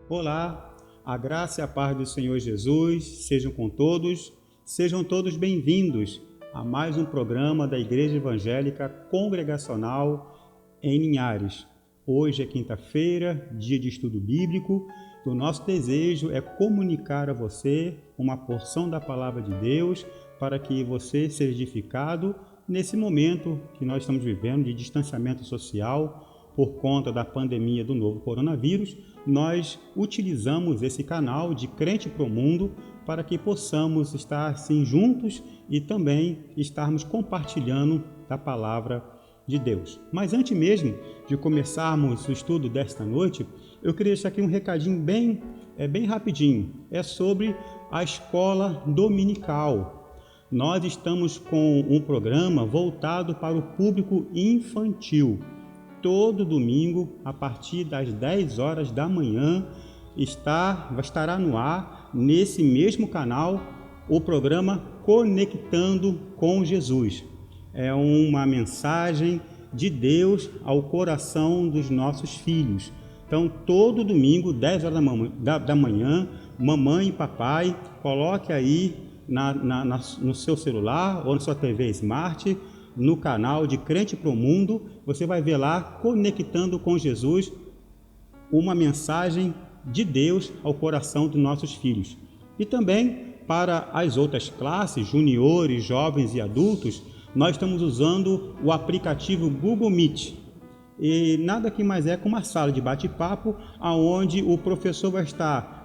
Olá, a graça e a paz do Senhor Jesus sejam todos bem-vindos a mais um programa da Igreja Evangélica Congregacional em Linhares. Hoje é quinta-feira, dia de estudo bíblico. O nosso desejo é comunicar a você uma porção da Palavra de Deus para que você seja edificado nesse momento que nós estamos vivendo de distanciamento social por conta da pandemia do novo coronavírus. Nós utilizamos esse canal de Crente para o Mundo para que possamos estar assim juntos e também estarmos compartilhando da palavra de Deus. Mas antes mesmo de começarmos o estudo desta noite, eu queria deixar aqui um recadinho bem rapidinho. É sobre a escola dominical. Nós estamos com um programa voltado para o público infantil. Todo domingo, a partir das 10 horas da manhã, estará no ar, nesse mesmo canal, o programa Conectando com Jesus. É uma mensagem de Deus ao coração dos nossos filhos. Então, todo domingo, 10 horas da manhã, mamãe e papai, coloque aí no seu celular ou na sua TV Smart, no canal de Crente para o Mundo, você vai ver lá, Conectando com Jesus, uma mensagem de Deus ao coração dos nossos filhos. E também para as outras classes, juniores, jovens e adultos, nós estamos usando o aplicativo Google Meet. E nada que mais é que uma sala de bate-papo, onde o professor vai estar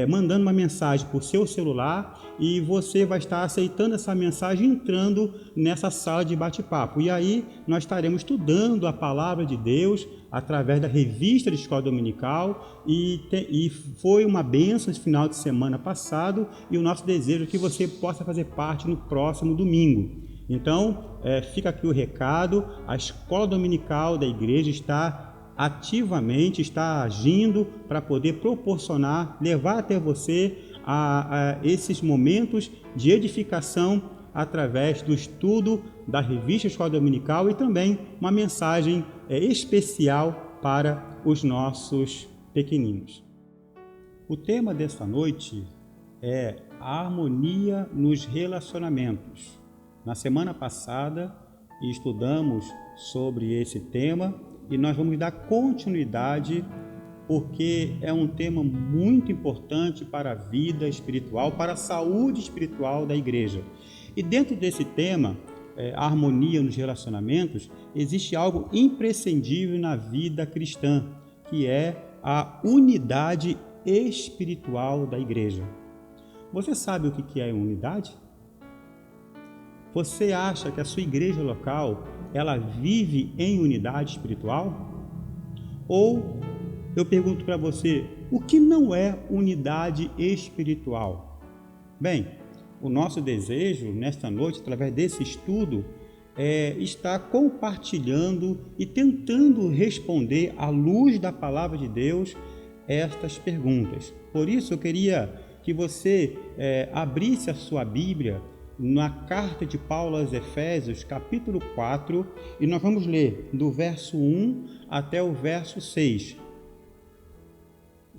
mandando uma mensagem por seu celular e você vai estar aceitando essa mensagem entrando nessa sala de bate-papo. E aí nós estaremos estudando a palavra de Deus através da revista de escola dominical e foi uma bênção esse final de semana passado e o nosso desejo é que você possa fazer parte no próximo domingo. Então, fica aqui o recado, a escola dominical da igreja está agindo para poder proporcionar, levar até você a esses momentos de edificação através do estudo da revista Escola Dominical e também uma mensagem especial para os nossos pequeninos. O tema desta noite é a harmonia nos relacionamentos. Na semana passada estudamos sobre esse tema e nós vamos dar continuidade porque é um tema muito importante para a vida espiritual, para a saúde espiritual da igreja. E dentro desse tema, a harmonia nos relacionamentos, existe algo imprescindível na vida cristã, que é a unidade espiritual da igreja. Você sabe o que é unidade? Você acha que a sua igreja local, ela vive em unidade espiritual? Ou eu pergunto para você, o que não é unidade espiritual? Bem, o nosso desejo nesta noite, através desse estudo, é estar compartilhando e tentando responder à luz da palavra de Deus estas perguntas. Por isso eu queria que você abrisse a sua Bíblia na carta de Paulo aos Efésios, capítulo 4, e nós vamos ler do verso 1 até o verso 6.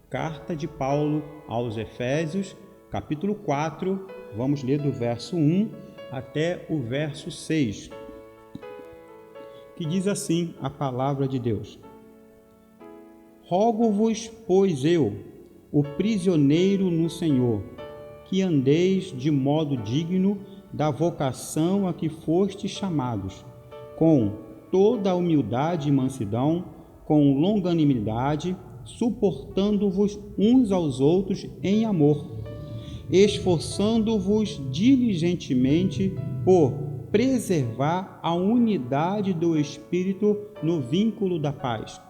Carta de Paulo aos Efésios, capítulo 4, vamos ler do verso 1 até o verso 6, que diz assim a palavra de Deus: Rogo-vos, pois eu, o prisioneiro no Senhor, que andeis de modo digno da vocação a que fostes chamados, com toda a humildade e mansidão, com longanimidade, suportando-vos uns aos outros em amor, esforçando-vos diligentemente por preservar a unidade do Espírito no vínculo da paz.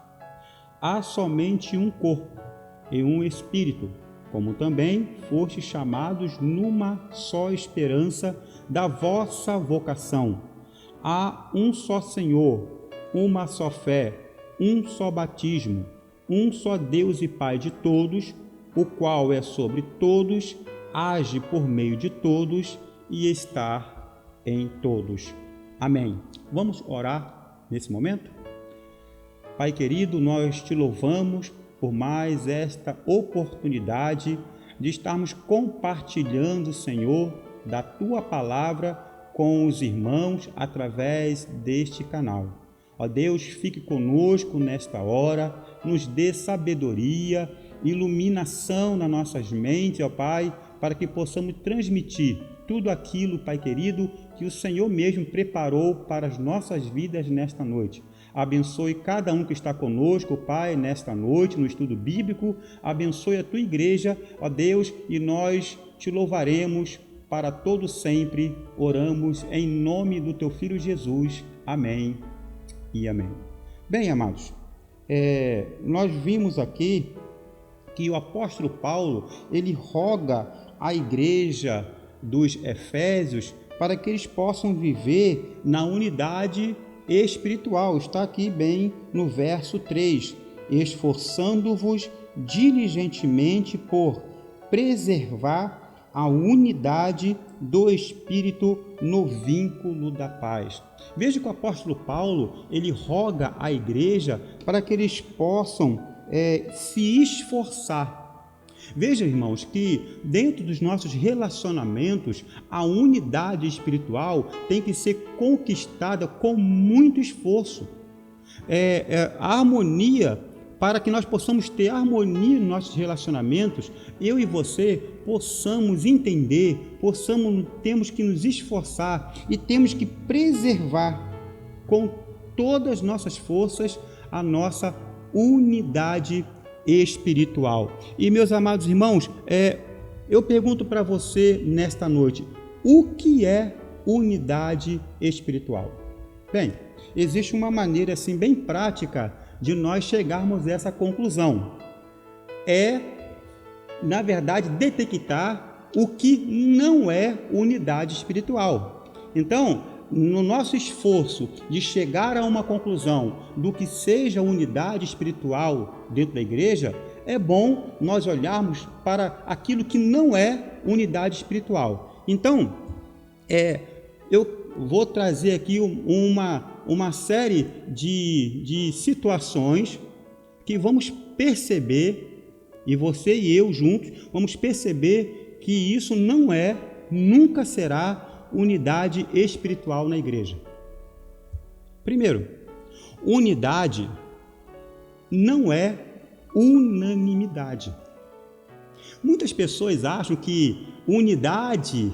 Há somente um corpo e um Espírito, como também fostes chamados numa só esperança da vossa vocação. Há um só Senhor, uma só fé, um só batismo, um só Deus e Pai de todos, o qual é sobre todos, age por meio de todos e está em todos. Amém. Vamos orar nesse momento? Pai querido, nós te louvamos por mais esta oportunidade de estarmos compartilhando, Senhor, da Tua palavra com os irmãos através deste canal. Ó Deus, fique conosco nesta hora, nos dê sabedoria, iluminação nas nossas mentes, ó Pai, para que possamos transmitir tudo aquilo, Pai querido, que o Senhor mesmo preparou para as nossas vidas nesta noite. Abençoe cada um que está conosco, Pai, nesta noite, no estudo bíblico. Abençoe a Tua igreja, ó Deus, e nós Te louvaremos para todo sempre. Oramos em nome do Teu Filho Jesus. Amém e amém. Bem, amados, nós vimos aqui que o apóstolo Paulo, ele roga à igreja dos Efésios para que eles possam viver na unidade espiritual. Está aqui bem no verso 3, esforçando-vos diligentemente por preservar a unidade do Espírito no vínculo da paz. Veja que o apóstolo Paulo, ele roga à igreja para que eles possam se esforçar. Veja, irmãos, que dentro dos nossos relacionamentos, a unidade espiritual tem que ser conquistada com muito esforço. A harmonia, para que nós possamos ter harmonia nos nossos relacionamentos, eu e você possamos entender, temos que nos esforçar e temos que preservar com todas as nossas forças a nossa unidade espiritual. E, meus amados irmãos, eu pergunto para você nesta noite, o que é unidade espiritual? Bem, existe uma maneira assim bem prática de nós chegarmos a essa conclusão. Na verdade, detectar o que não é unidade espiritual. Então, no nosso esforço de chegar a uma conclusão do que seja unidade espiritual dentro da igreja, é bom nós olharmos para aquilo que não é unidade espiritual. Então, eu vou trazer aqui uma série de situações que vamos perceber, e você e eu juntos, vamos perceber que isso nunca será unidade espiritual na igreja. Primeiro, unidade não é unanimidade. Muitas pessoas acham que unidade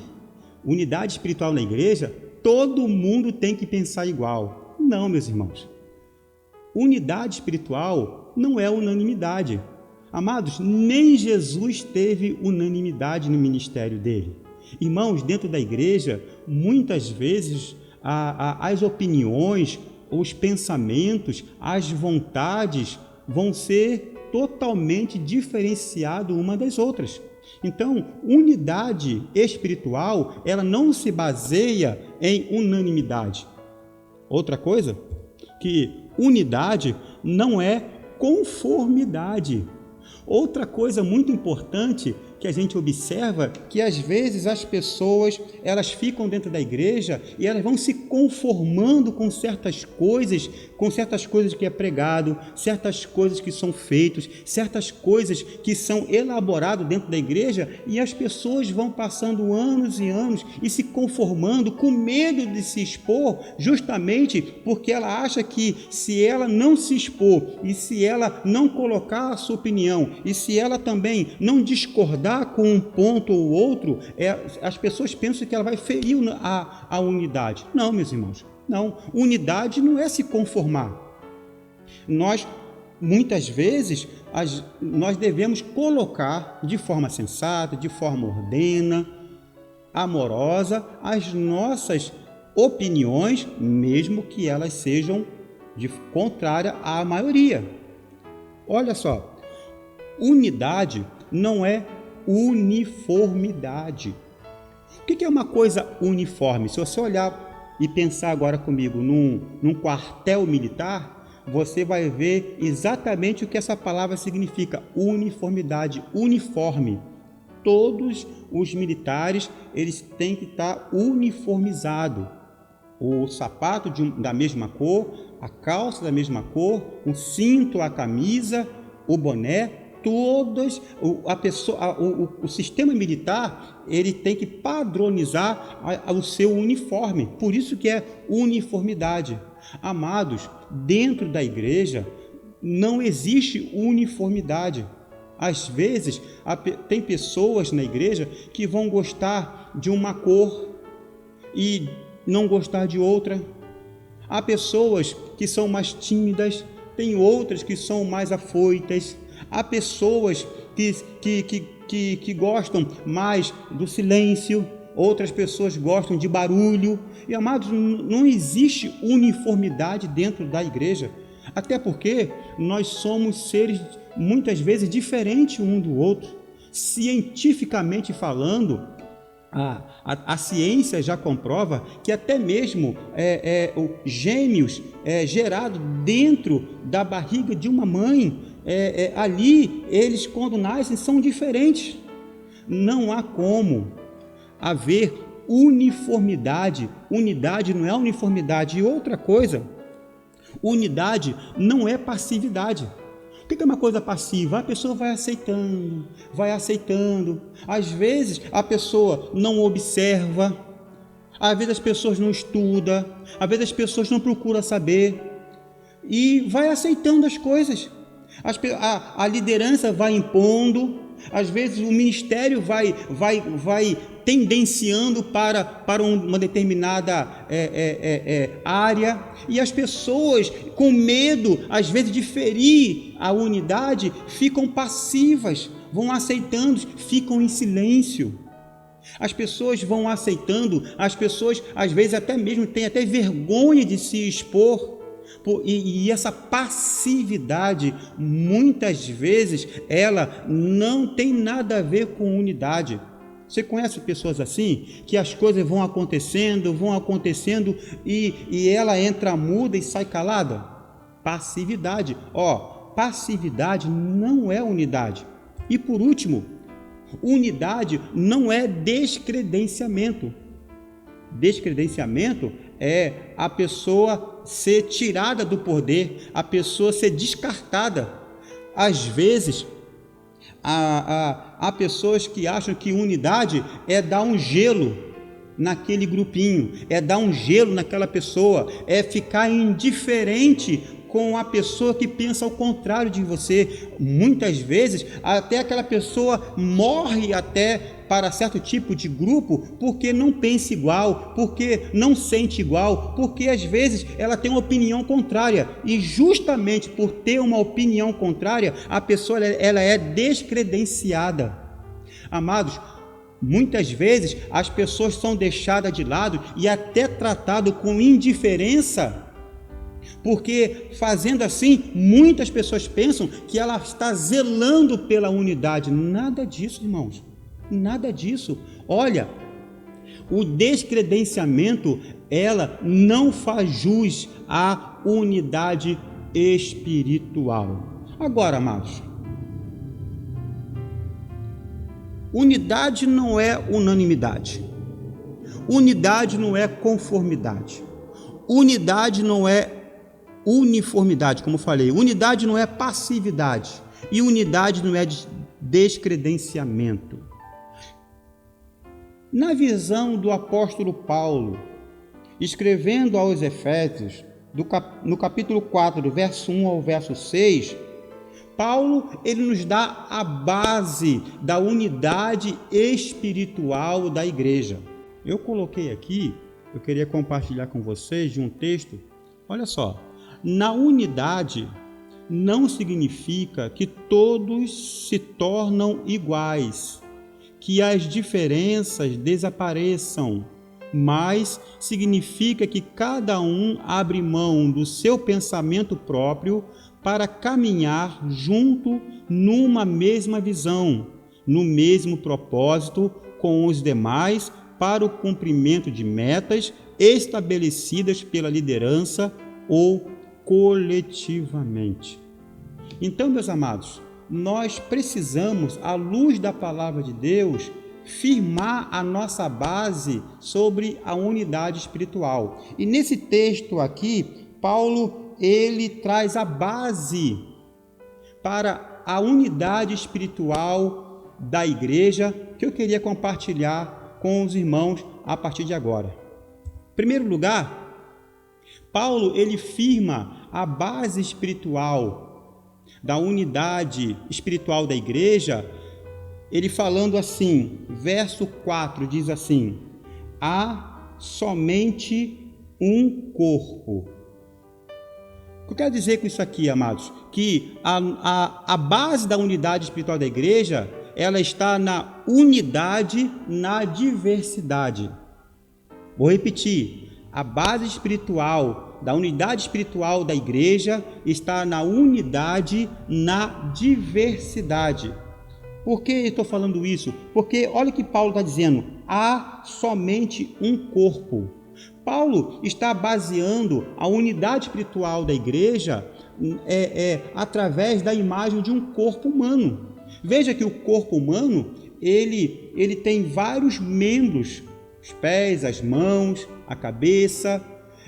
espiritual na igreja, todo mundo tem que pensar igual. Não, meus irmãos. Unidade espiritual não é unanimidade. Amados, nem Jesus teve unanimidade no ministério dele. Irmãos, dentro da igreja, muitas vezes as opiniões, os pensamentos, as vontades vão ser totalmente diferenciadas uma das outras. Então, unidade espiritual, ela não se baseia em unanimidade. Outra coisa, que unidade não é conformidade. Outra coisa muito importante que a gente observa, que às vezes as pessoas, elas ficam dentro da igreja e elas vão se conformando com certas coisas que é pregado, certas coisas que são feitas, certas coisas que são elaboradas dentro da igreja, e as pessoas vão passando anos e anos e se conformando com medo de se expor, justamente porque ela acha que se ela não se expor e se ela não colocar a sua opinião e se ela também não discordar com um ponto ou outro, as pessoas pensam que ela vai ferir a unidade. Não, meus irmãos, não. Unidade não é se conformar. Nós, muitas vezes, nós devemos colocar de forma sensata, de forma ordena, amorosa, as nossas opiniões, mesmo que elas sejam contrárias à maioria. Olha só, unidade não é uniformidade. O que é uma coisa uniforme? Se você olhar e pensar agora comigo num quartel militar, você vai ver exatamente o que essa palavra significa: uniformidade, uniforme. Todos os militares, eles têm que estar uniformizados. O sapato da mesma cor, a calça da mesma cor, o cinto, a camisa, o boné, o sistema militar, ele tem que padronizar o seu uniforme. Por isso que é uniformidade. Amados, dentro da igreja não existe uniformidade. Às vezes, tem pessoas na igreja que vão gostar de uma cor e não gostar de outra. Há pessoas que são mais tímidas, tem outras que são mais afoitas. Há pessoas que gostam mais do silêncio, outras pessoas gostam de barulho. E, amados, não existe uniformidade dentro da igreja, até porque nós somos seres muitas vezes diferentes um do outro. Cientificamente falando, a ciência já comprova que até mesmo gêmeos gerados dentro da barriga de uma mãe, ali eles quando nascem são diferentes. Não há como haver uniformidade. Unidade não é uniformidade. E outra coisa, unidade não é passividade. O que é uma coisa passiva? A pessoa vai aceitando. Às vezes a pessoa não observa, às vezes as pessoas não estudam, às vezes as pessoas não procuram saber e vai aceitando as coisas. A liderança vai impondo, às vezes o ministério vai tendenciando para uma determinada área, e as pessoas, com medo, às vezes, de ferir a unidade, ficam passivas, vão aceitando, ficam em silêncio. As pessoas vão aceitando, as pessoas, às vezes, até mesmo têm até vergonha de se expor, e essa passividade, muitas vezes, ela não tem nada a ver com unidade. Você conhece pessoas assim, que as coisas vão acontecendo, e ela entra muda e sai calada? Passividade. Passividade não é unidade. E por último, unidade não é descredenciamento. Descredenciamento é a pessoa ser tirada do poder, a pessoa ser descartada. Às vezes, há pessoas que acham que unidade é dar um gelo naquele grupinho, é dar um gelo naquela pessoa, é ficar indiferente com a pessoa que pensa ao contrário de você. Muitas vezes, até aquela pessoa morre até para certo tipo de grupo, porque não pensa igual, porque não sente igual, porque às vezes ela tem uma opinião contrária, e justamente por ter uma opinião contrária, a pessoa ela é descredenciada. Amados, muitas vezes as pessoas são deixadas de lado e até tratadas com indiferença, porque fazendo assim, muitas pessoas pensam que ela está zelando pela unidade. Nada disso, irmãos, nada disso. Olha, o descredenciamento, ela não faz jus à unidade espiritual. Agora, amados, unidade não é unanimidade, unidade não é conformidade, unidade não é uniformidade, como falei, unidade não é passividade, e unidade não é descredenciamento. Na visão do apóstolo Paulo, escrevendo aos Efésios, no capítulo 4, do verso 1 ao verso 6, Paulo, ele nos dá a base da unidade espiritual da igreja. Eu coloquei aqui, eu queria compartilhar com vocês de um texto. Olha só, na unidade não significa que todos se tornam iguais, que as diferenças desapareçam, mas significa que cada um abre mão do seu pensamento próprio para caminhar junto numa mesma visão, no mesmo propósito com os demais, para o cumprimento de metas estabelecidas pela liderança ou coletivamente. Então, meus amados, nós precisamos, à luz da palavra de Deus, firmar a nossa base sobre a unidade espiritual. E nesse texto aqui, Paulo, ele traz a base para a unidade espiritual da igreja que eu queria compartilhar com os irmãos a partir de agora. Em primeiro lugar, Paulo ele firma a base espiritual da unidade espiritual da igreja, ele falando assim, verso 4 diz assim: há somente um corpo. O que eu quero dizer com isso aqui, amados? Que a base da unidade espiritual da igreja, ela está na unidade, na diversidade. Vou repetir. A base espiritual, da unidade espiritual da igreja, está na unidade, na diversidade. Por que estou falando isso? Porque olha o que Paulo está dizendo. Há somente um corpo. Paulo está baseando a unidade espiritual da igreja através da imagem de um corpo humano. Veja que o corpo humano, ele tem vários membros, os pés, as mãos, a cabeça,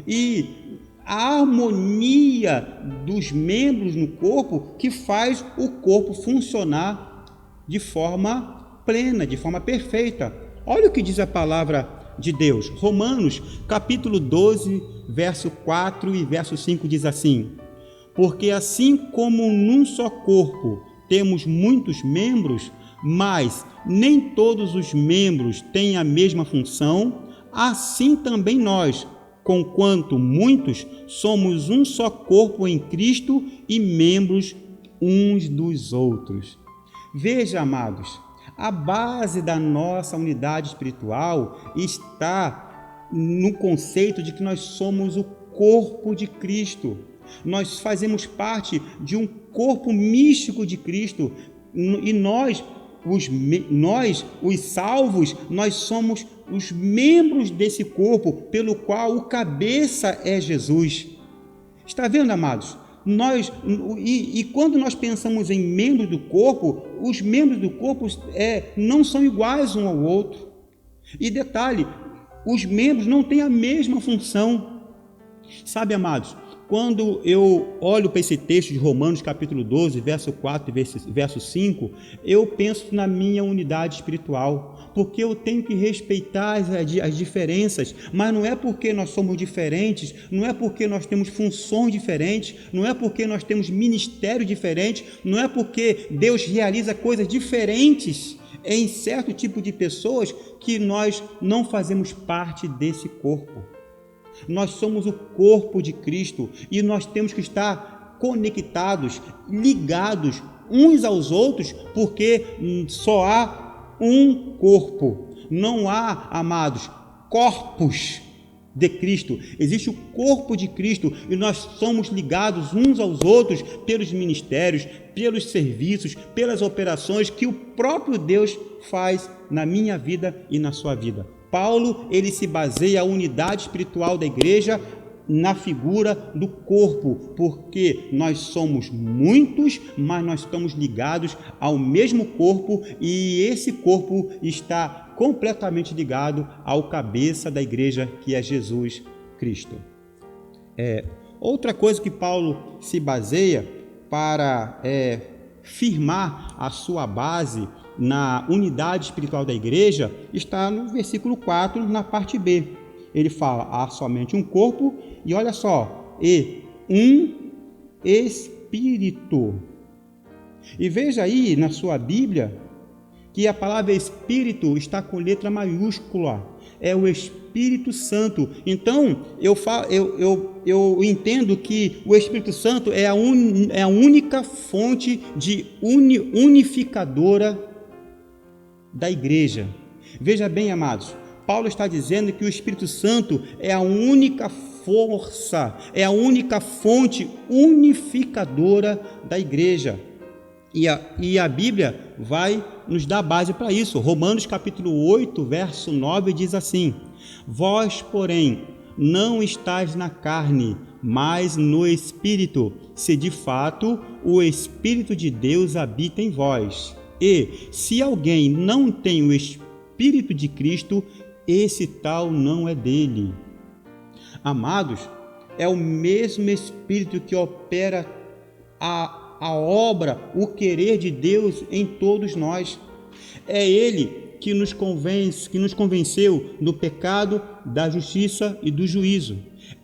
e a harmonia dos membros no corpo que faz o corpo funcionar de forma plena, de forma perfeita. Olha o que diz a palavra de Deus. Romanos, capítulo 12, verso 4 e verso 5 diz assim: porque assim como num só corpo temos muitos membros, mas nem todos os membros têm a mesma função, assim também nós, conquanto muitos, somos um só corpo em Cristo e membros uns dos outros. Veja, amados, a base da nossa unidade espiritual está no conceito de que nós somos o corpo de Cristo. Nós fazemos parte de um corpo místico de Cristo e nós, os salvos, nós somos os membros desse corpo pelo qual o cabeça é Jesus. Está vendo, amados? Quando nós pensamos em membros do corpo, os membros do corpo não são iguais um ao outro. E detalhe, os membros não têm a mesma função. Sabe, amados, quando eu olho para esse texto de Romanos capítulo 12, verso 4 e verso 5, eu penso na minha unidade espiritual, porque eu tenho que respeitar as diferenças, mas não é porque nós somos diferentes, não é porque nós temos funções diferentes, não é porque nós temos ministérios diferentes, não é porque Deus realiza coisas diferentes em certo tipo de pessoas que nós não fazemos parte desse corpo. Nós somos o corpo de Cristo e nós temos que estar conectados, ligados uns aos outros, porque só há um corpo. Não há, amados, corpos de Cristo. Existe o corpo de Cristo e nós somos ligados uns aos outros pelos ministérios, pelos serviços, pelas operações que o próprio Deus faz na minha vida e na sua vida. Paulo, ele se baseia a unidade espiritual da igreja na figura do corpo, porque nós somos muitos, mas nós estamos ligados ao mesmo corpo e esse corpo está completamente ligado ao cabeça da igreja, que é Jesus Cristo. Outra coisa que Paulo se baseia para firmar a sua base na unidade espiritual da igreja está no versículo 4, na parte B. Ele fala, há somente um corpo e olha só, e um espírito. E veja aí na sua Bíblia que a palavra espírito está com letra maiúscula, é o Espírito Santo. Então, eu entendo que o Espírito Santo é a única fonte de unificadora da igreja. Veja bem, amados, Paulo está dizendo que o Espírito Santo é a única força, é a única fonte unificadora da igreja. E a Bíblia vai nos dar base para isso. Romanos capítulo 8, verso 9 diz assim: vós, porém, não estáis na carne, mas no Espírito, se de fato o Espírito de Deus habita em vós. E, se alguém não tem o Espírito de Cristo, esse tal não é dele. Amados, é o mesmo Espírito que opera a obra, o querer de Deus em todos nós. É Ele que nos convenceu do pecado, da justiça e do juízo.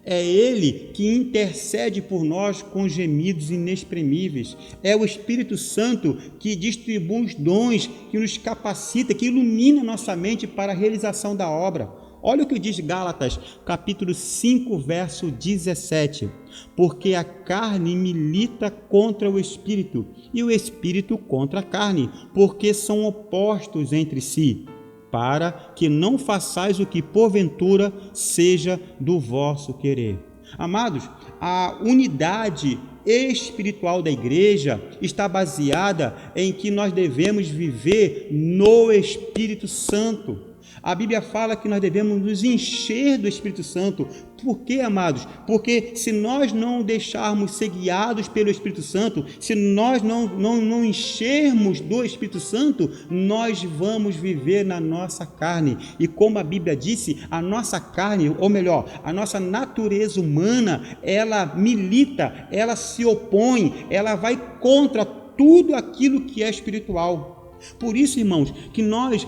É Ele que intercede por nós com gemidos inexprimíveis. É o Espírito Santo que distribui os dons, que nos capacita, que ilumina nossa mente para a realização da obra. Olha o que diz Gálatas, capítulo 5, verso 17. Porque a carne milita contra o Espírito, e o Espírito contra a carne, porque são opostos entre si, para que não façais o que porventura seja do vosso querer. Amados, a unidade espiritual da igreja está baseada em que nós devemos viver no Espírito Santo. A Bíblia fala que nós devemos nos encher do Espírito Santo. Por quê, amados? Porque se nós não deixarmos ser guiados pelo Espírito Santo, se nós não enchermos do Espírito Santo, nós vamos viver na nossa carne. E como a Bíblia disse, a nossa carne, ou melhor, a nossa natureza humana, ela milita, ela se opõe, ela vai contra tudo aquilo que é espiritual. Por isso, irmãos, que nós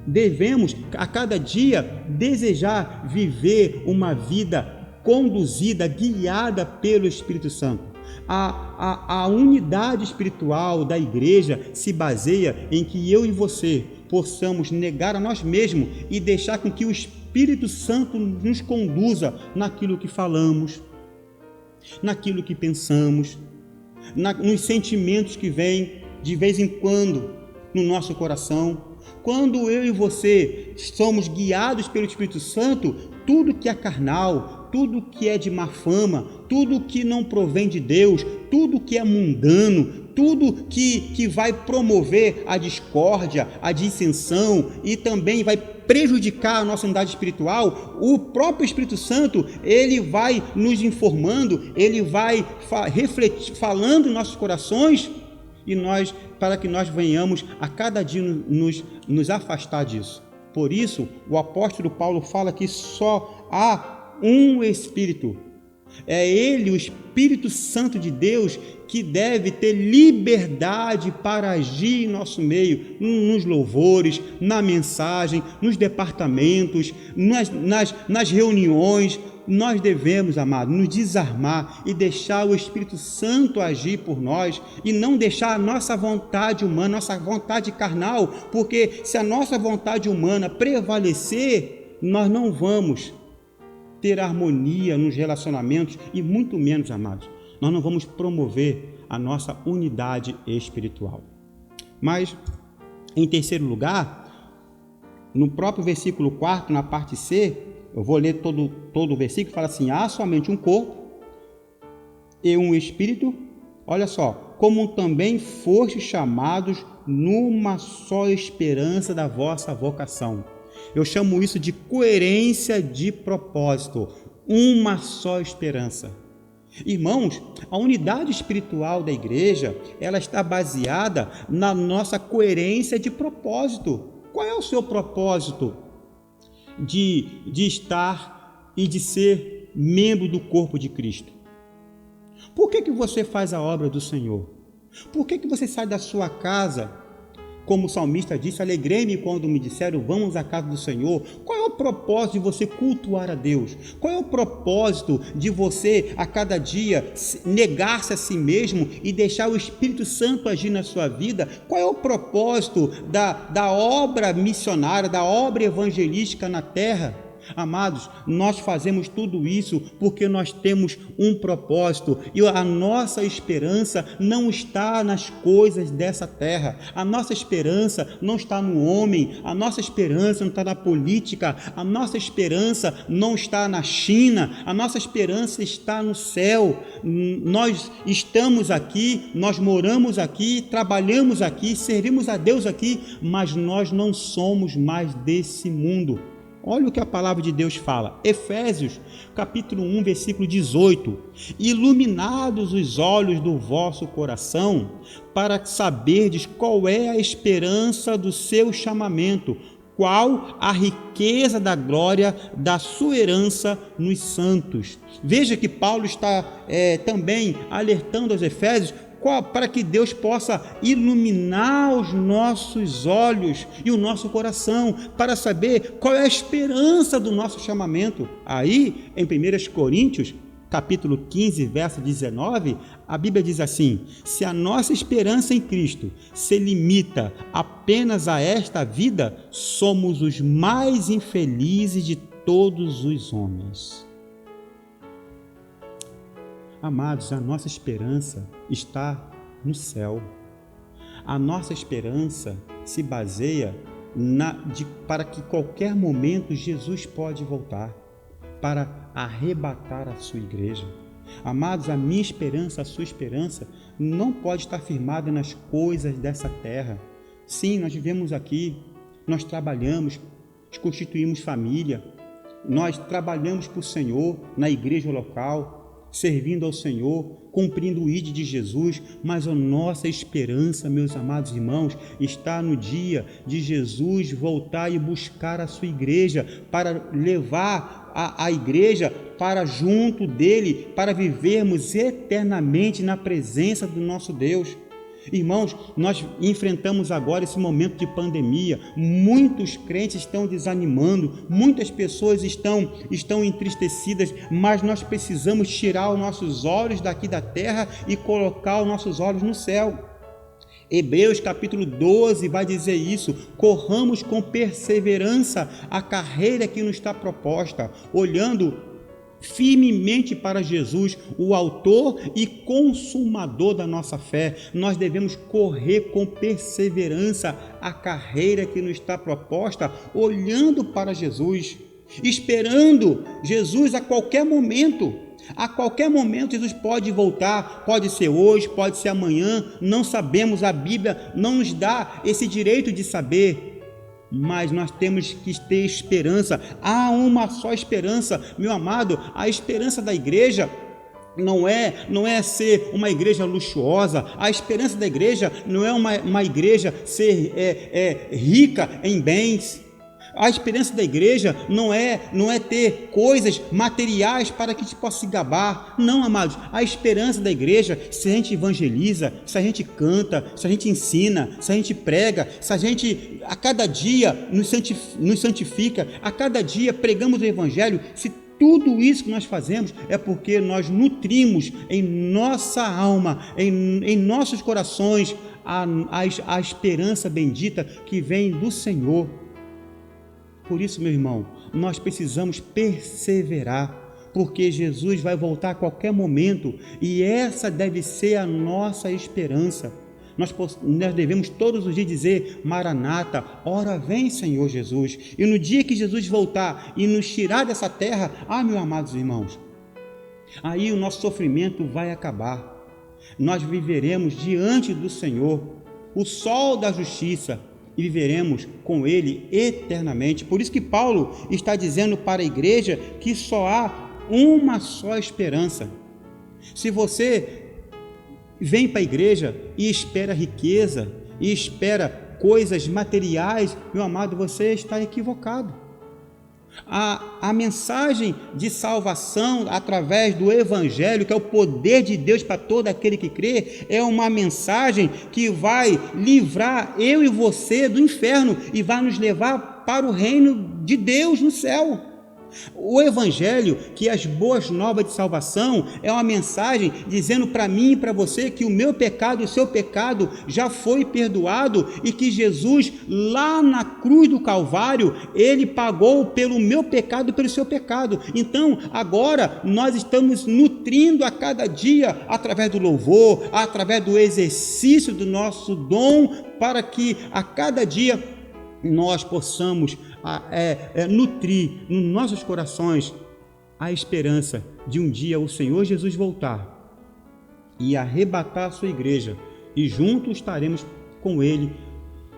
devemos a cada dia desejar viver uma vida conduzida, guiada pelo Espírito Santo. A unidade espiritual da igreja se baseia em que eu e você possamos negar a nós mesmos e deixar com que o Espírito Santo nos conduza naquilo que falamos, naquilo que pensamos, nos sentimentos que vêm de vez em quando no nosso coração. Quando eu e você somos guiados pelo Espírito Santo, tudo que é carnal, tudo que é de má fama, tudo que não provém de Deus, tudo que é mundano, tudo que vai promover a discórdia, a dissensão e também vai prejudicar a nossa unidade espiritual, o próprio Espírito Santo, ele vai nos informando, ele vai falando em nossos corações e para que nós venhamos a cada dia nos afastar disso. Por isso, o apóstolo Paulo fala que só há um Espírito. É Ele, o Espírito Santo de Deus, que deve ter liberdade para agir em nosso meio, nos louvores, na mensagem, nos departamentos, nas reuniões. Nós devemos, amados, nos desarmar e deixar o Espírito Santo agir por nós e não deixar a nossa vontade humana, nossa vontade carnal, porque se a nossa vontade humana prevalecer, nós não vamos ter harmonia nos relacionamentos e muito menos, amados, nós não vamos promover a nossa unidade espiritual. Mas, em terceiro lugar, no próprio versículo 4, na parte C, eu vou ler todo o versículo, fala assim: há somente um corpo e um espírito, olha só, como também fostes chamados numa só esperança da vossa vocação. Eu chamo isso de coerência de propósito, uma só esperança. Irmãos, a unidade espiritual da igreja, ela está baseada na nossa coerência de propósito. Qual é o seu propósito de estar e de ser membro do corpo de Cristo? Por que você faz a obra do Senhor? Por que você sai da sua casa? Como o salmista disse, alegrei-me quando me disseram, vamos à casa do Senhor. Qual é o propósito de você cultuar a Deus? Qual é o propósito de você, a cada dia, negar-se a si mesmo e deixar o Espírito Santo agir na sua vida? Qual é o propósito da obra missionária, da obra evangelística na terra? Amados, nós fazemos tudo isso porque nós temos um propósito e a nossa esperança não está nas coisas dessa terra, a nossa esperança não está no homem, a nossa esperança não está na política, a nossa esperança não está na China, a nossa esperança está no céu. Nós estamos aqui, nós moramos aqui, trabalhamos aqui, servimos a Deus aqui, mas nós não somos mais desse mundo. Olha o que a palavra de Deus fala, Efésios, capítulo 1, versículo 18. Iluminados os olhos do vosso coração, para saberdes qual é a esperança do seu chamamento, qual a riqueza da glória da sua herança nos santos. Veja que Paulo está também alertando aos Efésios para que Deus possa iluminar os nossos olhos e o nosso coração, para saber qual é a esperança do nosso chamamento. Aí, em 1 Coríntios, capítulo 15, verso 19, a Bíblia diz assim: se a nossa esperança em Cristo se limita apenas a esta vida, somos os mais infelizes de todos os homens. Amados, a nossa esperança está no céu. A nossa esperança se baseia para que qualquer momento Jesus pode voltar para arrebatar a sua igreja. Amados, a minha esperança, a sua esperança não pode estar firmada nas coisas dessa terra. Sim, nós vivemos aqui, nós trabalhamos, constituímos família, nós trabalhamos para o Senhor na igreja local, servindo ao Senhor, cumprindo o ID de Jesus, mas a nossa esperança, meus amados irmãos, está no dia de Jesus voltar e buscar a sua igreja, para levar a igreja para junto dele, para vivermos eternamente na presença do nosso Deus. Irmãos, nós enfrentamos agora esse momento de pandemia, muitos crentes estão desanimando, muitas pessoas estão entristecidas, mas nós precisamos tirar os nossos olhos daqui da terra e colocar os nossos olhos no céu. Hebreus capítulo 12 vai dizer isso: corramos com perseverança a carreira que nos está proposta, olhando firmemente para Jesus, o autor e consumador da nossa fé. Nós devemos correr com perseverança a carreira que nos está proposta, olhando para Jesus, esperando Jesus a qualquer momento. A qualquer momento Jesus pode voltar, pode ser hoje, pode ser amanhã, não sabemos, a Bíblia não nos dá esse direito de saber. Mas nós temos que ter esperança. Há uma só esperança, meu amado. A esperança da igreja não é ser uma igreja luxuosa. A esperança da igreja não é uma igreja ser rica em bens. A esperança da igreja não é ter coisas materiais para que a gente possa se gabar. Não, amados. A esperança da igreja, se a gente evangeliza, se a gente canta, se a gente ensina, se a gente prega, se a gente a cada dia nos santifica, a cada dia pregamos o evangelho, se tudo isso que nós fazemos é porque nós nutrimos em nossa alma, em nossos corações, a esperança bendita que vem do Senhor. Por isso, meu irmão, nós precisamos perseverar, porque Jesus vai voltar a qualquer momento e essa deve ser a nossa esperança. Nós devemos todos os dias dizer: Maranata, ora vem, Senhor Jesus. E no dia que Jesus voltar e nos tirar dessa terra, meus amados irmãos, aí o nosso sofrimento vai acabar. Nós viveremos diante do Senhor, o sol da justiça, e viveremos com Ele eternamente. Por isso que Paulo está dizendo para a igreja que só há uma só esperança. Se você vem para a igreja e espera riqueza, e espera coisas materiais, meu amado, você está equivocado. A mensagem de salvação através do Evangelho, que é o poder de Deus para todo aquele que crê, é uma mensagem que vai livrar eu e você do inferno e vai nos levar para o reino de Deus no céu. O Evangelho, que é as boas novas de salvação, é uma mensagem dizendo para mim e para você que o meu pecado e o seu pecado já foi perdoado e que Jesus, lá na cruz do Calvário, Ele pagou pelo meu pecado e pelo seu pecado. Então, agora, nós estamos nutrindo a cada dia, através do louvor, através do exercício do nosso dom, para que a cada dia nós possamos nutrir nos nossos corações a esperança de um dia o Senhor Jesus voltar e arrebatar a sua igreja, e juntos estaremos com Ele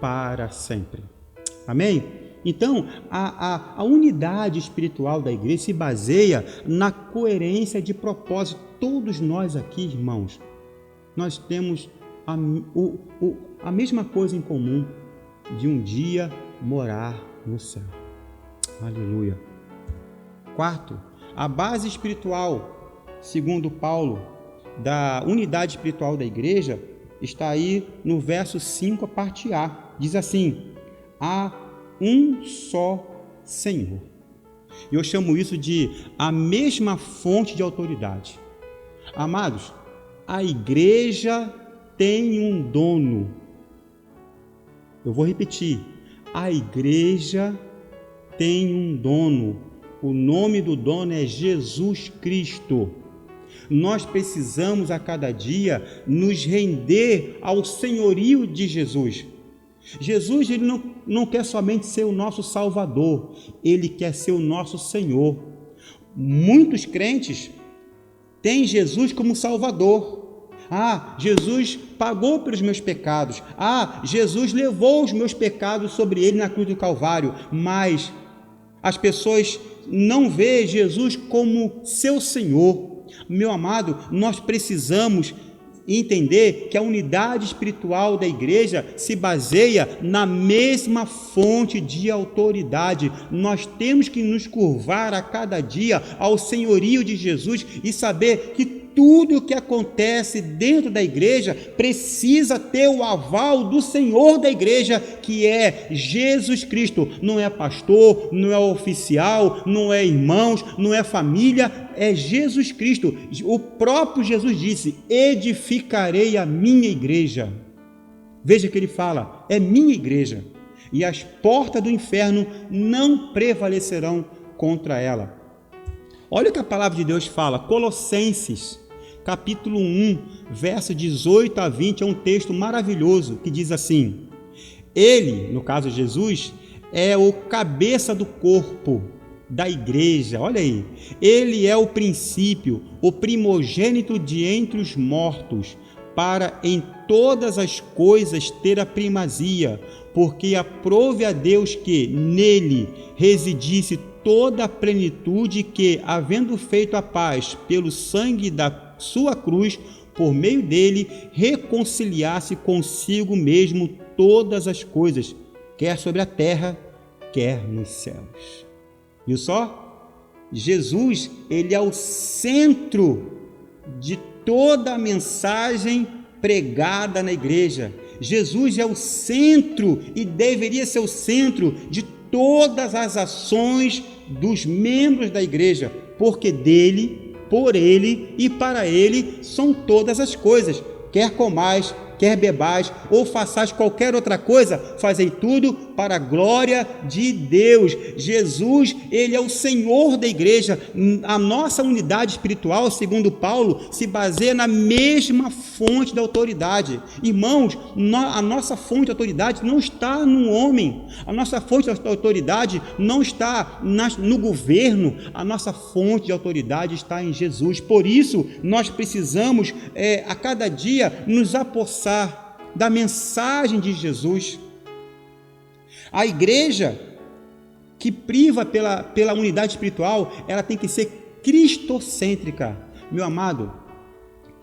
para sempre. Amém? Então, a unidade espiritual da igreja se baseia na coerência de propósito. Todos nós aqui, irmãos, nós temos a mesma coisa em comum, de um dia morar no céu. Aleluia. Quarto, a base espiritual, segundo Paulo, da unidade espiritual da igreja, está aí no verso 5, a parte A. Diz assim: há um só Senhor. Eu chamo isso de a mesma fonte de autoridade. Amados, a igreja tem um dono. Eu vou repetir. A igreja tem um dono. O nome do dono é Jesus Cristo. Nós precisamos a cada dia nos render ao senhorio de Jesus. Jesus, ele não quer somente ser o nosso Salvador, ele quer ser o nosso Senhor. Muitos crentes têm Jesus como Salvador. Jesus pagou pelos meus pecados. Jesus levou os meus pecados sobre ele na cruz do Calvário. Mas as pessoas não veem Jesus como seu Senhor. Meu amado, nós precisamos entender que a unidade espiritual da igreja se baseia na mesma fonte de autoridade. Nós temos que nos curvar a cada dia ao senhorio de Jesus e saber que tudo o que acontece dentro da igreja precisa ter o aval do Senhor da igreja, que é Jesus Cristo. Não é pastor, não é oficial, não é irmãos, não é família, é Jesus Cristo. O próprio Jesus disse: edificarei a minha igreja. Veja que ele fala, é minha igreja, e as portas do inferno não prevalecerão contra ela. Olha o que a palavra de Deus fala, Colossenses, capítulo 1, verso 18 a 20, é um texto maravilhoso, que diz assim: ele, no caso Jesus, é o cabeça do corpo da igreja, olha aí, ele é o princípio, o primogênito de entre os mortos, para em todas as coisas ter a primazia, porque aprove a Deus que nele residisse toda a plenitude, que, havendo feito a paz pelo sangue da sua cruz, por meio dele, reconciliasse consigo mesmo todas as coisas, quer sobre a terra, quer nos céus. Viu só? Jesus, ele é o centro de toda a mensagem pregada na igreja. Jesus é o centro e deveria ser o centro de todas as ações dos membros da igreja, porque dele, por ele e para ele são todas as coisas. Quer comais, quer bebais ou façais qualquer outra coisa, fazei tudo para a glória de Deus. Jesus, ele é o Senhor da igreja. A nossa unidade espiritual, segundo Paulo, se baseia na mesma fonte da autoridade. Irmãos, a nossa fonte de autoridade não está no homem, a nossa fonte de autoridade não está no governo, a nossa fonte de autoridade está em Jesus. Por isso, nós precisamos a cada dia nos apossar da mensagem de Jesus. A igreja que priva pela unidade espiritual, ela tem que ser cristocêntrica. Meu amado,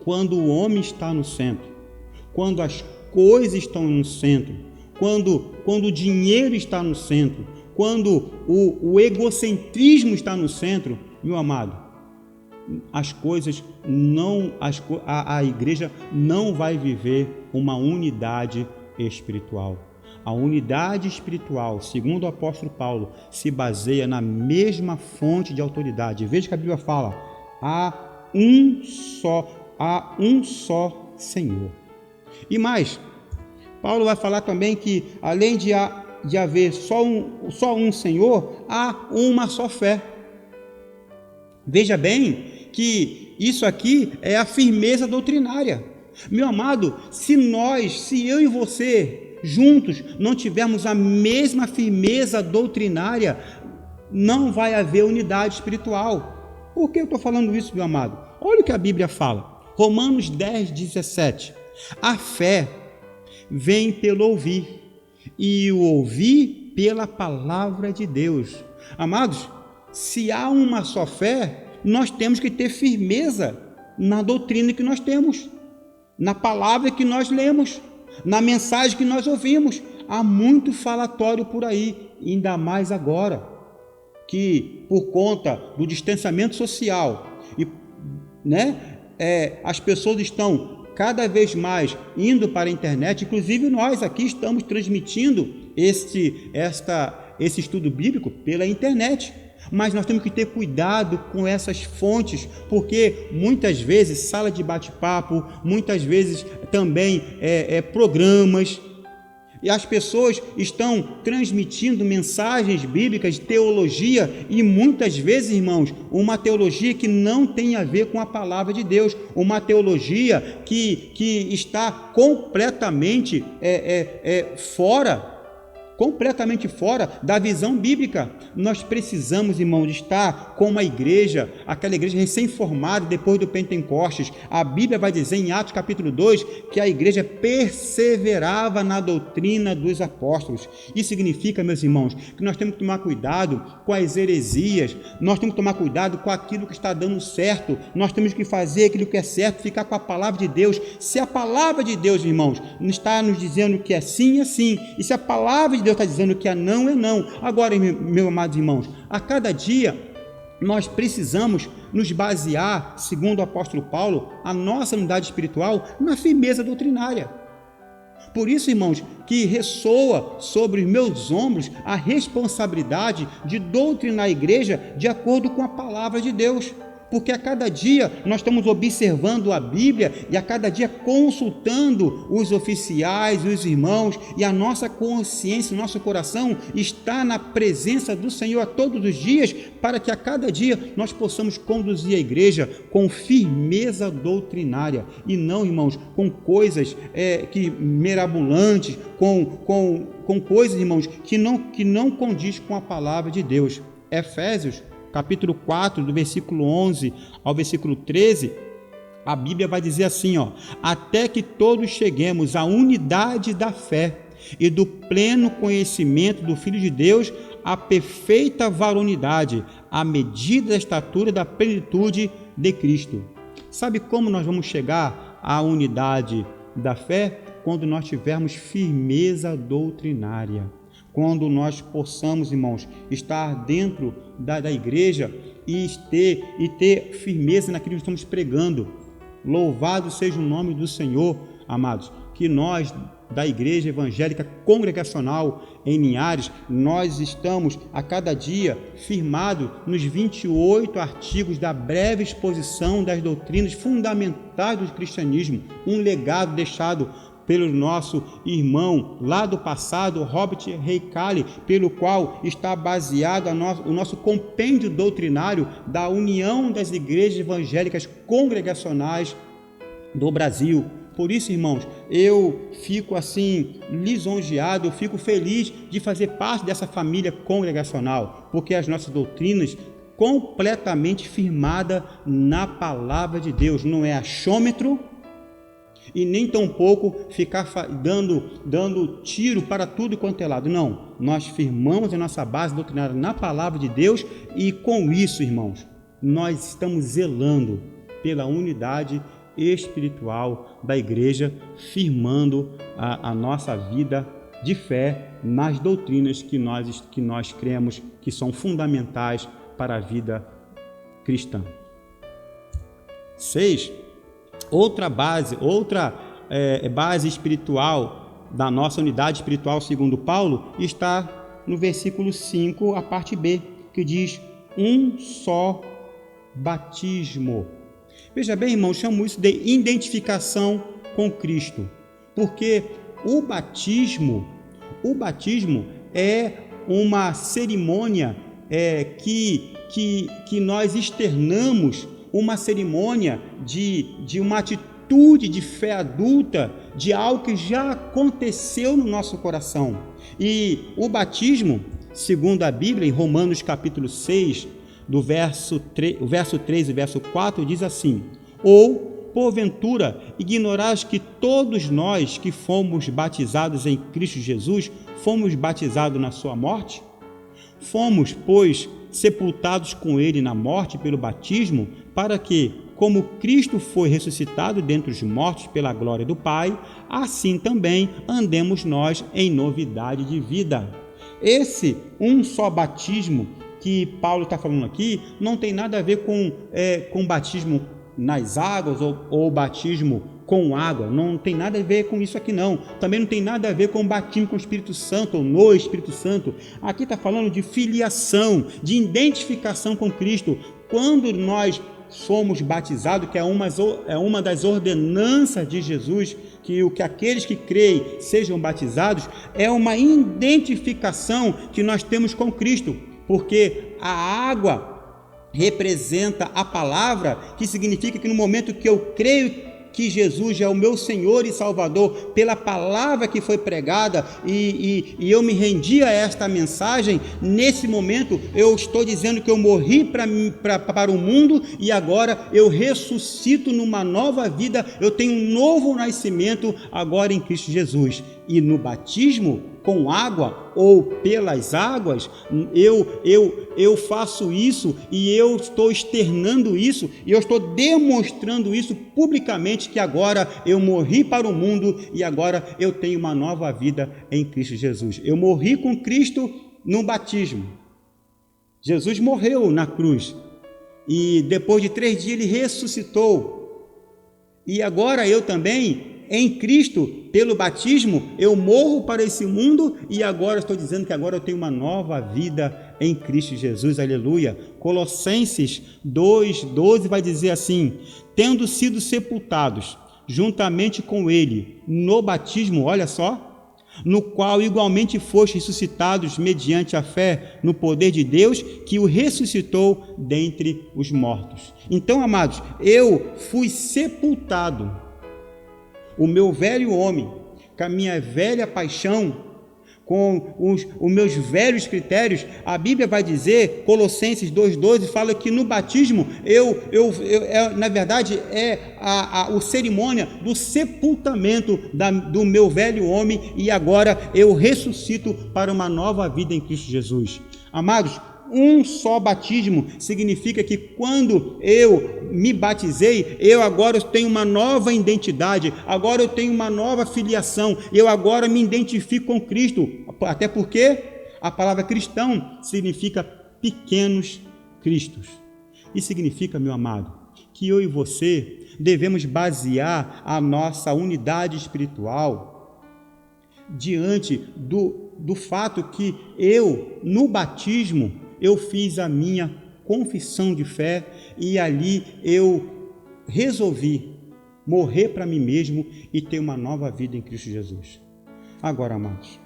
quando o homem está no centro, quando as coisas estão no centro, quando o dinheiro está no centro, quando o egocentrismo está no centro, meu amado, a igreja não vai viver uma unidade espiritual. A unidade espiritual, segundo o apóstolo Paulo, se baseia na mesma fonte de autoridade. Veja que a Bíblia fala: há um só Senhor. E mais, Paulo vai falar também que, além de haver só um Senhor, há uma só fé. Veja bem que isso aqui é a firmeza doutrinária. Meu amado, se eu e você juntos não tivermos a mesma firmeza doutrinária, não vai haver unidade espiritual. Por que eu estou falando isso, meu amado? Olha o que a Bíblia fala, Romanos 10, 17. A fé vem pelo ouvir, e o ouvir pela palavra de Deus. Amados, se há uma só fé, nós temos que ter firmeza na doutrina que nós temos, na palavra que nós lemos, na mensagem que nós ouvimos. Há muito falatório por aí, ainda mais agora, que por conta do distanciamento social, as pessoas estão cada vez mais indo para a internet. Inclusive nós aqui estamos transmitindo esse estudo bíblico pela internet. Mas nós temos que ter cuidado com essas fontes, porque muitas vezes sala de bate-papo, muitas vezes também programas, e as pessoas estão transmitindo mensagens bíblicas de teologia, e muitas vezes, irmãos, uma teologia que não tem a ver com a palavra de Deus, uma teologia que está completamente completamente fora da visão bíblica. Nós precisamos, irmãos, estar como a igreja, aquela igreja recém-formada depois do Pentecostes. A Bíblia vai dizer em Atos capítulo 2 que a igreja perseverava na doutrina dos apóstolos. Isso significa, meus irmãos, que nós temos que tomar cuidado com as heresias, nós temos que tomar cuidado com aquilo que está dando certo, nós temos que fazer aquilo que é certo, ficar com a palavra de Deus. Se a palavra de Deus, irmãos, está nos dizendo que é sim, é sim, e se a palavra de Deus está dizendo que é não. Agora, meus amados irmãos, a cada dia nós precisamos nos basear, segundo o apóstolo Paulo, a nossa unidade espiritual na firmeza doutrinária. Por isso, irmãos, que ressoa sobre os meus ombros a responsabilidade de doutrinar a igreja de acordo com a palavra de Deus. Porque a cada dia nós estamos observando a Bíblia e a cada dia consultando os oficiais, os irmãos, e a nossa consciência, o nosso coração está na presença do Senhor a todos os dias, para que a cada dia nós possamos conduzir a igreja com firmeza doutrinária e não, irmãos, com coisas mirabolantes, com coisas, irmãos, que não condiz com a palavra de Deus. Efésios capítulo 4, do versículo 11 ao versículo 13, a Bíblia vai dizer assim, até que todos cheguemos à unidade da fé e do pleno conhecimento do Filho de Deus, à perfeita varonidade, à medida da estatura da plenitude de Cristo. Sabe como nós vamos chegar à unidade da fé? Quando nós tivermos firmeza doutrinária. Quando nós possamos, irmãos, estar dentro da igreja e ter firmeza naquilo que estamos pregando. Louvado seja o nome do Senhor, amados, que nós, da Igreja Evangélica Congregacional em Linhares, nós estamos a cada dia firmados nos 28 artigos da breve exposição das doutrinas fundamentais do cristianismo, um legado deixado pelo nosso irmão lá do passado, Robert Reicali, pelo qual está baseado o nosso compêndio doutrinário da União das Igrejas Evangélicas Congregacionais do Brasil. Por isso, irmãos, eu fico assim lisonjeado, eu fico feliz de fazer parte dessa família congregacional, porque as nossas doutrinas completamente firmada na palavra de Deus, não é achômetro, e nem tampouco ficar dando tiro para tudo quanto é lado. Não, nós firmamos a nossa base doutrinária na palavra de Deus, e com isso, irmãos, nós estamos zelando pela unidade espiritual da igreja, firmando a nossa vida de fé nas doutrinas que nós cremos que são fundamentais para a vida cristã. 6. Outra base espiritual da nossa unidade espiritual, segundo Paulo, está no versículo 5, a parte B, que diz: um só batismo. Veja bem, irmãos, chamo isso de identificação com Cristo, porque o batismo é uma cerimônia que nós externamos, uma cerimônia de uma atitude de fé adulta, de algo que já aconteceu no nosso coração. E o batismo, segundo a Bíblia, em Romanos capítulo 6, o verso 3 e verso 4, diz assim: ou, porventura, ignorais que todos nós que fomos batizados em Cristo Jesus, fomos batizados na sua morte? Fomos, pois, sepultados com ele na morte pelo batismo, para que, como Cristo foi ressuscitado dentre os mortos pela glória do Pai, assim também andemos nós em novidade de vida. esse um só batismo que Paulo está falando aqui não tem nada a ver com batismo nas águas ou batismo com água, não tem nada a ver com isso aqui não, também não tem nada a ver com batismo com o Espírito Santo ou no Espírito Santo. Aqui está falando de filiação, de identificação com Cristo. Quando nós somos batizados, que é uma das ordenanças de Jesus, que aqueles que creem sejam batizados, é uma identificação que nós temos com Cristo, porque a água representa a palavra, que significa que no momento que eu creio que Jesus é o meu Senhor e Salvador, pela palavra que foi pregada, e eu me rendi a esta mensagem, nesse momento eu estou dizendo que eu morri para o mundo, e agora eu ressuscito numa nova vida, eu tenho um novo nascimento agora em Cristo Jesus. E no batismo com água ou pelas águas, eu faço isso, e eu estou externando isso, e eu estou demonstrando isso publicamente, que agora eu morri para o mundo e agora eu tenho uma nova vida em Cristo Jesus. Eu morri com Cristo no batismo. Jesus morreu na cruz e depois de 3 dias ele ressuscitou. E agora eu também, em Cristo, pelo batismo, eu morro para esse mundo, e agora estou dizendo que agora eu tenho uma nova vida em Cristo Jesus, aleluia. Colossenses 2:12 vai dizer assim: tendo sido sepultados juntamente com ele no batismo, olha só, no qual igualmente fostes ressuscitados mediante a fé no poder de Deus, que o ressuscitou dentre os mortos. Então, amados, eu fui sepultado. O meu velho homem, com a minha velha paixão, com os meus velhos critérios, a Bíblia vai dizer, Colossenses 2:12, fala que no batismo, na verdade, a cerimônia do sepultamento do meu velho homem, e agora eu ressuscito para uma nova vida em Cristo Jesus. Amados, um só batismo significa que quando eu me batizei, eu agora tenho uma nova identidade, agora eu tenho uma nova filiação, eu agora me identifico com Cristo, até porque a palavra cristão significa pequenos cristos. Isso significa, meu amado, que eu e você devemos basear a nossa unidade espiritual diante do fato que eu, no batismo, eu fiz a minha confissão de fé, e ali eu resolvi morrer para mim mesmo e ter uma nova vida em Cristo Jesus. Agora, amados,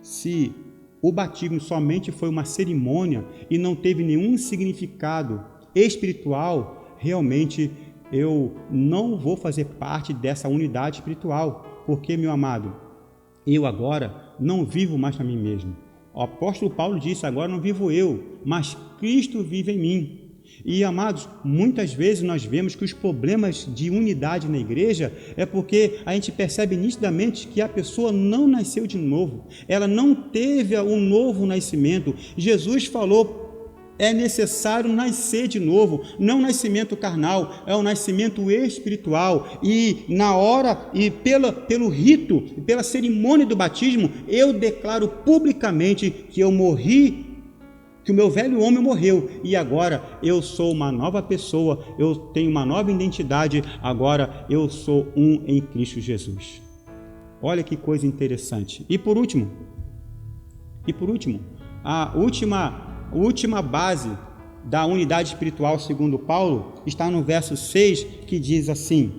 se o batismo somente foi uma cerimônia e não teve nenhum significado espiritual, realmente eu não vou fazer parte dessa unidade espiritual, porque, meu amado, eu agora não vivo mais para mim mesmo. O apóstolo Paulo disse: agora não vivo eu, mas Cristo vive em mim. E, amados, muitas vezes nós vemos que os problemas de unidade na igreja é porque a gente percebe nitidamente que a pessoa não nasceu de novo, ela não teve um novo nascimento. Jesus falou: é necessário nascer de novo, não nascimento carnal, é um nascimento espiritual. E na hora, e pelo rito, pela cerimônia do batismo, eu declaro publicamente que eu morri, que o meu velho homem morreu, e agora eu sou uma nova pessoa, eu tenho uma nova identidade, agora eu sou um em Cristo Jesus. Olha que coisa interessante. E por último, a última base da unidade espiritual, segundo Paulo, está no verso 6, que diz assim: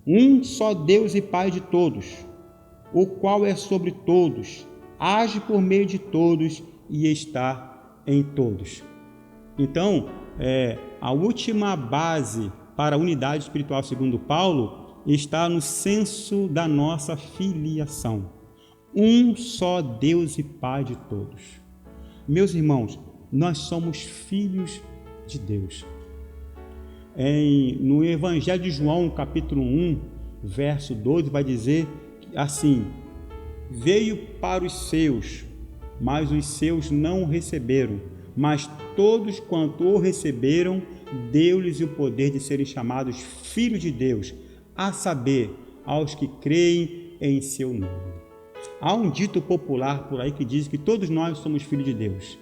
um só Deus e Pai de todos, o qual é sobre todos, age por meio de todos e está em todos. Então, a última base para a unidade espiritual, segundo Paulo, está no senso da nossa filiação. Um só Deus e Pai de todos. Meus irmãos, nós somos filhos de Deus. No Evangelho de João, capítulo 1, verso 12, vai dizer assim: veio para os seus, mas os seus não o receberam, mas todos quanto o receberam, deu-lhes o poder de serem chamados filhos de Deus, a saber, aos que creem em seu nome. Há um dito popular por aí que diz que todos nós somos filhos de Deus.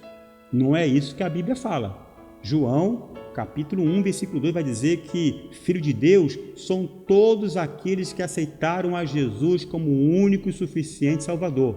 Não é isso que a Bíblia fala. João, capítulo 1, versículo 2, vai dizer que filho de Deus são todos aqueles que aceitaram a Jesus como o único e suficiente Salvador.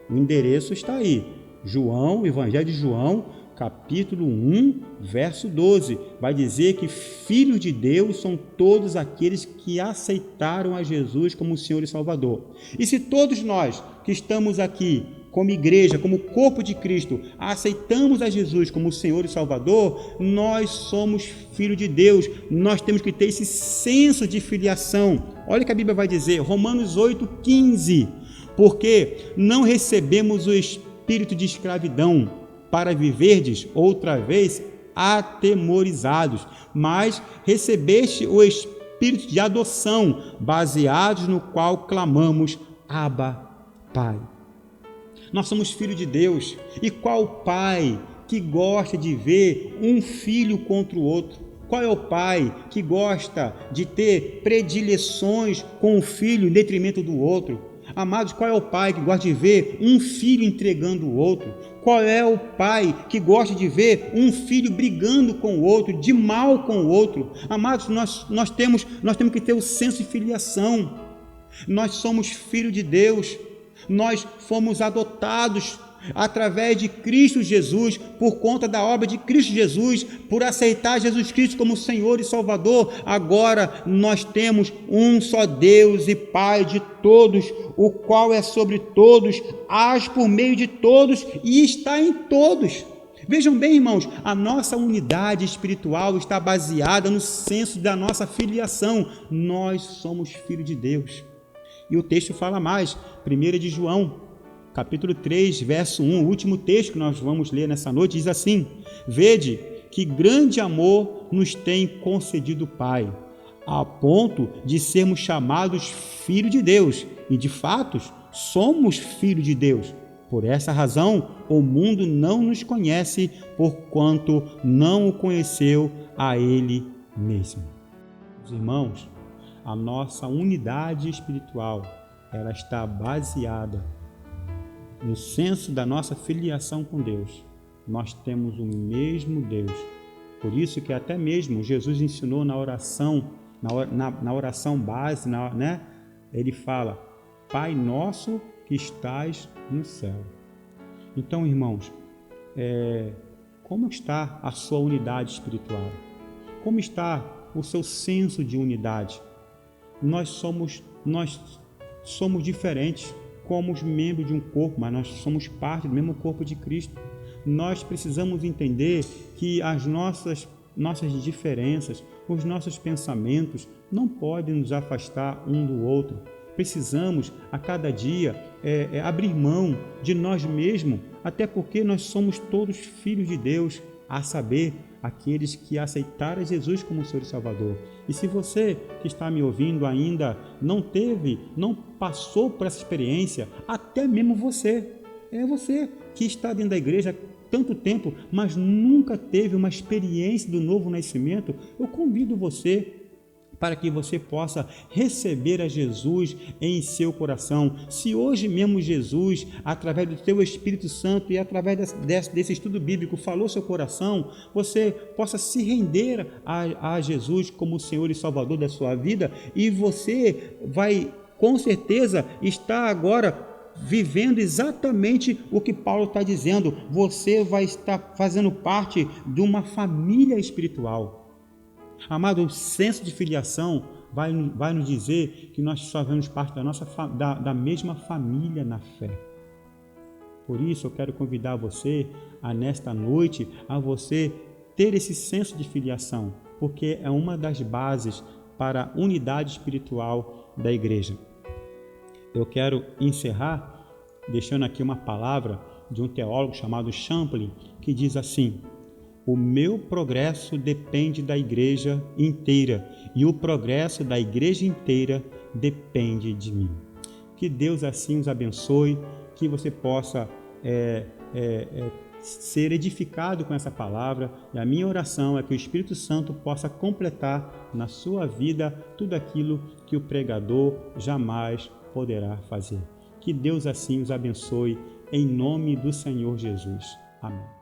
O endereço está aí. João, Evangelho de João, capítulo 1, verso 12, vai dizer que filhos de Deus são todos aqueles que aceitaram a Jesus como Senhor e Salvador. E se todos nós que estamos aqui, como igreja, como corpo de Cristo, aceitamos a Jesus como Senhor e Salvador, nós somos filhos de Deus. Nós temos que ter esse senso de filiação. Olha o que a Bíblia vai dizer, Romanos 8,15. Porque não recebemos o espírito de escravidão para viverdes outra vez atemorizados, mas recebeste o espírito de adoção, baseados no qual clamamos, Abba, Pai. Nós somos filhos de Deus. E qual pai que gosta de ver um filho contra o outro? Qual é o pai que gosta de ter predileções com o filho em detrimento do outro? Amados, qual é o pai que gosta de ver um filho entregando o outro? Qual é o pai que gosta de ver um filho brigando com o outro, de mal com o outro? Amados, nós temos que ter o senso de filiação. Nós somos filhos de Deus. Nós fomos adotados através de Cristo Jesus, por conta da obra de Cristo Jesus, por aceitar Jesus Cristo como Senhor e Salvador. Agora nós temos um só Deus e Pai de todos, o qual é sobre todos, age por meio de todos e está em todos. Vejam bem, irmãos, a nossa unidade espiritual está baseada no senso da nossa filiação. Nós somos filhos de Deus. E o texto fala mais, 1 de João, capítulo 3, verso 1, o último texto que nós vamos ler nessa noite, diz assim: Vede que grande amor nos tem concedido o Pai, a ponto de sermos chamados filhos de Deus, e de fato somos filhos de Deus. Por essa razão, o mundo não nos conhece, porquanto não o conheceu a Ele mesmo. Os irmãos, a nossa unidade espiritual, ela está baseada no senso da nossa filiação com Deus. Nós temos o mesmo Deus. Por isso que até mesmo Jesus ensinou na oração, na oração base, né? Ele fala, Pai nosso que estás no céu. Então, irmãos, como está a sua unidade espiritual? Como está o seu senso de unidade? Nós somos diferentes, como os membros de um corpo, mas nós somos parte do mesmo corpo de Cristo. Nós precisamos entender que as nossas diferenças, os nossos pensamentos não podem nos afastar um do outro. Precisamos, a cada dia, abrir mão de nós mesmos, até porque nós somos todos filhos de Deus, a saber, aqueles que aceitaram Jesus como Senhor e Salvador. E se você que está me ouvindo ainda não passou por essa experiência, até mesmo você que está dentro da igreja há tanto tempo, mas nunca teve uma experiência do novo nascimento, eu convido você para que você possa receber a Jesus em seu coração. Se hoje mesmo Jesus, através do teu Espírito Santo e através desse estudo bíblico, falou seu coração, você possa se render a Jesus como Senhor e Salvador da sua vida, e você vai, com certeza, estar agora vivendo exatamente o que Paulo está dizendo. Você vai estar fazendo parte de uma família espiritual. Amado, o senso de filiação vai nos dizer que nós fazemos parte da mesma família na fé. Por isso eu quero convidar você nesta noite a você ter esse senso de filiação, porque é uma das bases para a unidade espiritual da igreja. Eu quero encerrar deixando aqui uma palavra de um teólogo chamado Champlin, que diz assim: o meu progresso depende da igreja inteira e o progresso da igreja inteira depende de mim. Que Deus assim os abençoe, que você possa ser edificado com essa palavra, e a minha oração é que o Espírito Santo possa completar na sua vida tudo aquilo que o pregador jamais poderá fazer. Que Deus assim os abençoe, em nome do Senhor Jesus. Amém.